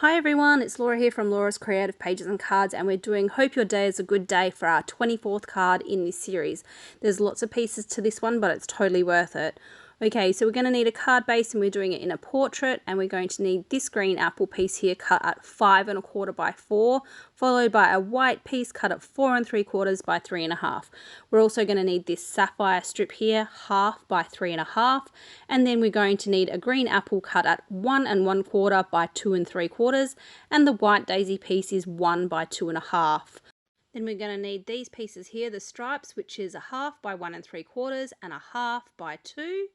Hi everyone, it's Laura here from Laura's Creative Pages and Cards, and we're doing Hope Your Day is a Good Day for our 24th card in this series. There's lots of pieces to this one, but it's totally worth it. Okay, so we're going to need a card base, and we're doing it in a portrait, and we're going to need this green apple piece here cut at 5 1/4 by 4, followed by a white piece cut at 4 3/4 by 3 1/2. We're also going to need this sapphire strip here, 1/2 by 3 1/2, and then we're going to need a green apple cut at 1 1/4 by 2 3/4, and the white daisy piece is 1 by 2 1/2. Then we're going to need these pieces here, the stripes, which is 1/2 by 1 3/4 and 1/2 by 2.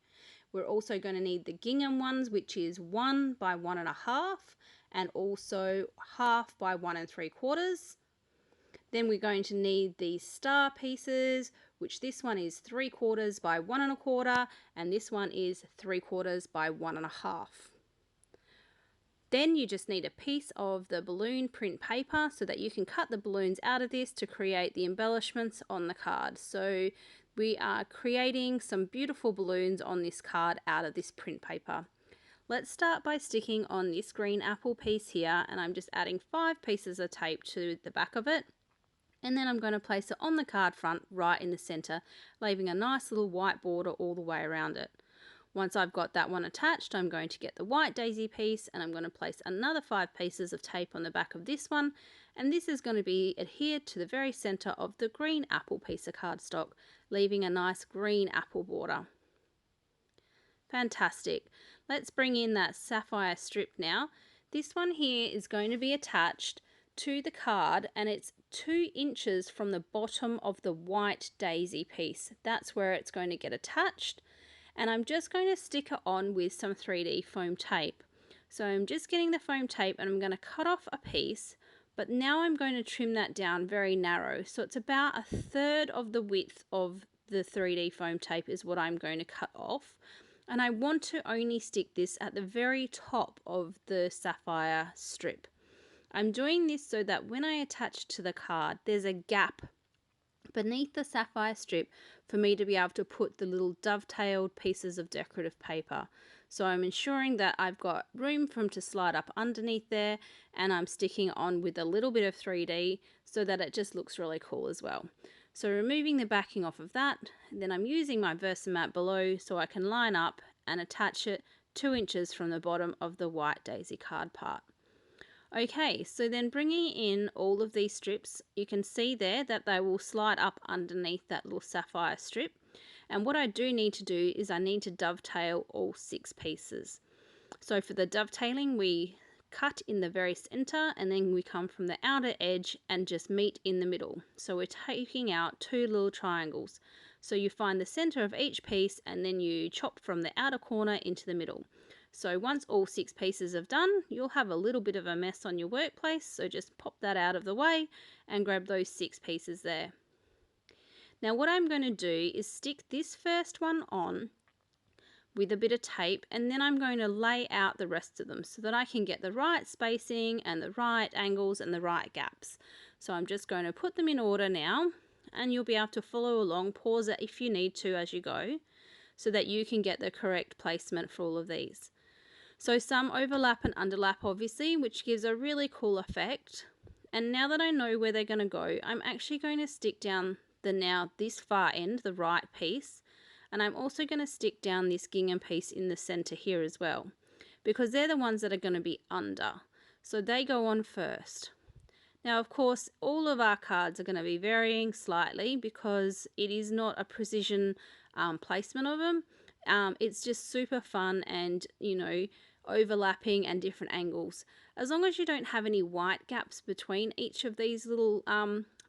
We're also going to need the gingham ones, which is 1 by 1 1/2 and also 1/2 by 1 3/4. Then we're going to need these star pieces, which this one is 3/4 by 1 1/4 and this one is 3/4 by 1 1/2. Then you just need a piece of the balloon print paper so that you can cut the balloons out of this to create the embellishments on the card. So we are creating some beautiful balloons on this card out of this print paper. Let's start by sticking on this green apple piece here, and I'm just adding 5 pieces of tape to the back of it. And then I'm going to place it on the card front right in the center, leaving a nice little white border all the way around it. Once I've got that one attached, I'm going to get the white daisy piece and I'm going to place another 5 pieces of tape on the back of this one, and this is going to be adhered to the very center of the green apple piece of cardstock, leaving a nice green apple border. Fantastic. Let's bring in that sapphire strip now. This one here is going to be attached to the card, and it's 2 inches from the bottom of the white daisy piece. That's where it's going to get attached. And I'm just going to stick it on with some 3D foam tape. So I'm just getting the foam tape and I'm going to cut off a piece, but now I'm going to trim that down very narrow. So it's about 1/3 of the width of the 3D foam tape is what I'm going to cut off. And I want to only stick this at the very top of the sapphire strip. I'm doing this so that when I attach to the card, there's a gap beneath the sapphire strip for me to be able to put the little dovetailed pieces of decorative paper. So I'm ensuring that I've got room for them to slide up underneath there, and I'm sticking on with a little bit of 3D so that it just looks really cool as well. So removing the backing off of that, then I'm using my Versamat below so I can line up and attach it 2 inches from the bottom of the white daisy card part. Okay, so then bringing in all of these strips, you can see there that they will slide up underneath that little sapphire strip. And what I do need to do is I need to dovetail all 6 pieces. So for the dovetailing, we cut in the very center and then we come from the outer edge and just meet in the middle. So we're taking out 2 little triangles. So you find the center of each piece and then you chop from the outer corner into the middle. So once all 6 pieces are done, you'll have a little bit of a mess on your workplace, so just pop that out of the way and grab those 6 pieces there. Now what I'm going to do is stick this first one on with a bit of tape, and then I'm going to lay out the rest of them so that I can get the right spacing and the right angles and the right gaps. So I'm just going to put them in order now, and you'll be able to follow along, pause it if you need to as you go, so that you can get the correct placement for all of these. So some overlap and underlap obviously, which gives a really cool effect. And now that I know where they're going to go, I'm actually going to stick down this far end, the right piece, and I'm also going to stick down this gingham piece in the center here as well, because they're the ones that are going to be under. So they go on first. Now, of course, all of our cards are going to be varying slightly because it is not a precision placement of them. It's just super fun and, overlapping and different angles. As long as you don't have any white gaps between each of these little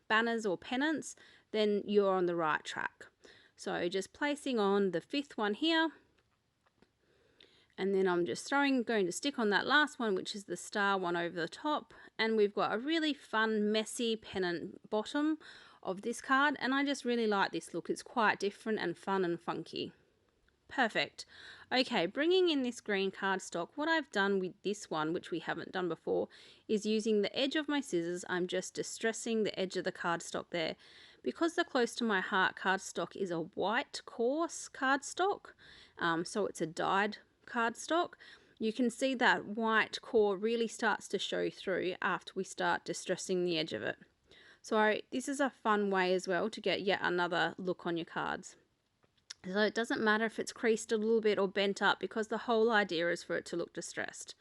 banners or pennants, then you're on the right track. So just placing on the 5th one here, and then I'm just going to stick on that last one, which is the star one over the top, and we've got a really fun messy pennant bottom of this card, and I just really like this look. It's quite different and fun and funky. Perfect. Okay, bringing in this green cardstock, what I've done with this one, which we haven't done before, is using the edge of my scissors, I'm just distressing the edge of the cardstock there. Because the Close to My Heart cardstock is a white coarse cardstock, so it's a dyed cardstock, You can see that white core really starts to show through after we start distressing the edge of it. So this is a fun way as well to get yet another look on your cards. So it doesn't matter if it's creased a little bit or bent up, because the whole idea is for it to look distressed.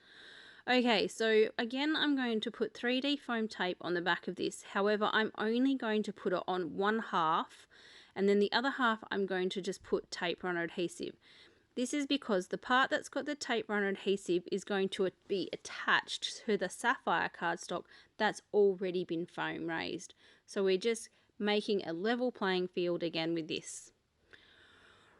Okay, so again, I'm going to put 3D foam tape on the back of this. However, I'm only going to put it on one half, and then the other half I'm going to just put tape runner adhesive. This is because the part that's got the tape runner adhesive is going to be attached to the sapphire cardstock that's already been foam raised. So we're just making a level playing field again with this.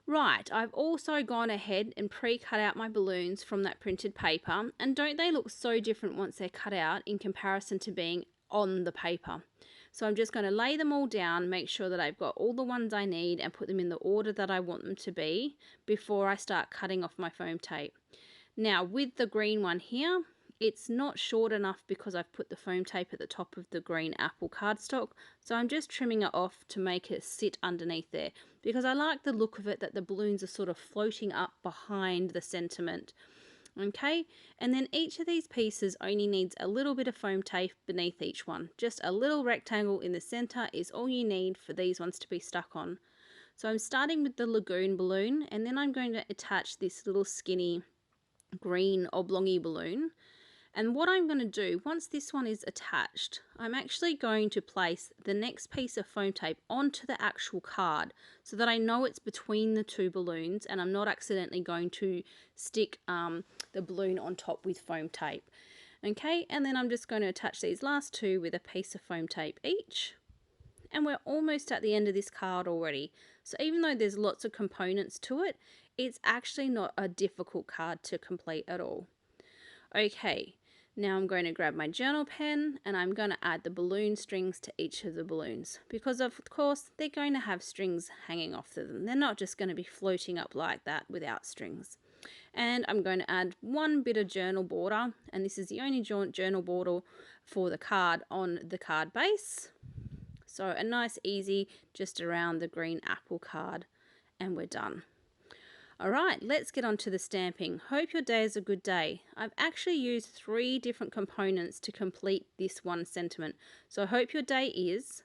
Right, I've also gone ahead and pre-cut out my balloons from that printed paper, and don't they look so different once they're cut out in comparison to being on the paper? So I'm just going to lay them all down, make sure that I've got all the ones I need and put them in the order that I want them to be before I start cutting off my foam tape. Now with the green one here, it's not short enough because I've put the foam tape at the top of the green apple cardstock, so I'm just trimming it off to make it sit underneath there, because I like the look of it, that the balloons are sort of floating up behind the sentiment. Okay, and then each of these pieces only needs a little bit of foam tape beneath each one. Just a little rectangle in the center is all you need for these ones to be stuck on. So I'm starting with the lagoon balloon, and then I'm going to attach this little skinny green oblongy balloon. And what I'm going to do, once this one is attached, I'm actually going to place the next piece of foam tape onto the actual card so that I know it's between the two balloons and I'm not accidentally going to stick the balloon on top with foam tape. Okay, and then I'm just going to attach these last two with a piece of foam tape each. And we're almost at the end of this card already. So even though there's lots of components to it, it's actually not a difficult card to complete at all. Okay, now I'm going to grab my journal pen and I'm going to add the balloon strings to each of the balloons, because of course they're going to have strings hanging off of them. They're not just going to be floating up like that without strings. And I'm going to add one bit of journal border, and this is the only journal border for the card on the card base. So a nice easy just around the green apple card, and we're done. Alright, let's get on to the stamping. Hope your day is a good day. I've actually used 3 different components to complete this one sentiment. So I hope your day is.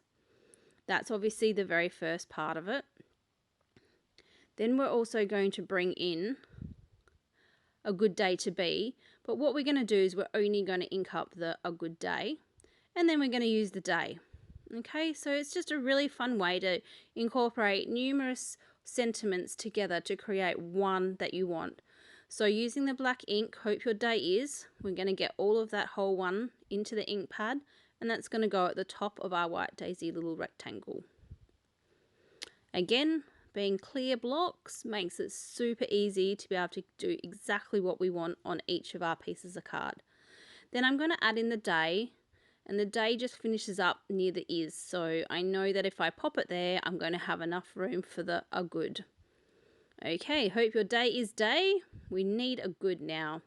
That's obviously the very first part of it. Then we're also going to bring in a good day to be. But what we're going to do is we're only going to ink up the a good day. And then we're going to use the day. Okay, so it's just a really fun way to incorporate numerous sentiments together to create one that you want. So using the black ink, hope your day is, we're going to get all of that whole one into the ink pad, and that's going to go at the top of our white daisy little rectangle. Again, being clear blocks makes it super easy to be able to do exactly what we want on each of our pieces of card. Then I'm going to add in the day. And the day just finishes up near the is, so I know that if I pop it there, I'm going to have enough room for the a good. Okay, hope your day is day. We need a good now.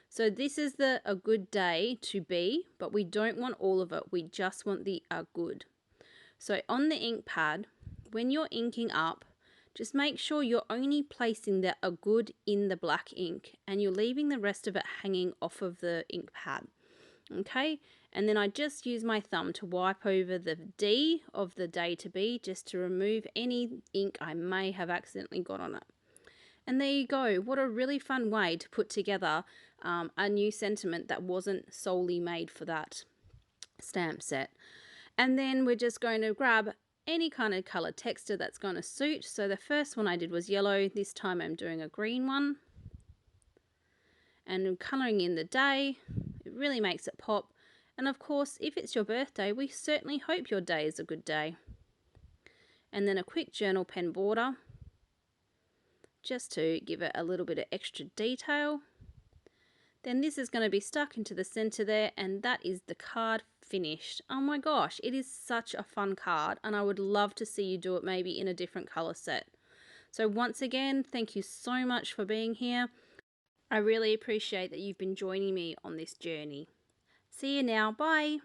So this is the a good day to be, but we don't want all of it. We just want the a good. So on the ink pad, when you're inking up, just make sure you're only placing the a good in the black ink and you're leaving the rest of it hanging off of the ink pad. Okay, and then I just use my thumb to wipe over the D of the day to be, just to remove any ink I may have accidentally got on it. And there you go. What a really fun way to put together a new sentiment that wasn't solely made for that stamp set. And then we're just going to grab any kind of color texture that's going to suit. So the first one I did was yellow. This time I'm doing a green one. And I'm coloring in the day. It really makes it pop. And of course, if it's your birthday, we certainly hope your day is a good day. And then a quick journal pen border, just to give it a little bit of extra detail. Then this is going to be stuck into the center there, and that is the card finished. Oh my gosh, it is such a fun card, and I would love to see you do it maybe in a different color set. So once again, thank you so much for being here. I really appreciate that you've been joining me on this journey. See you now. Bye.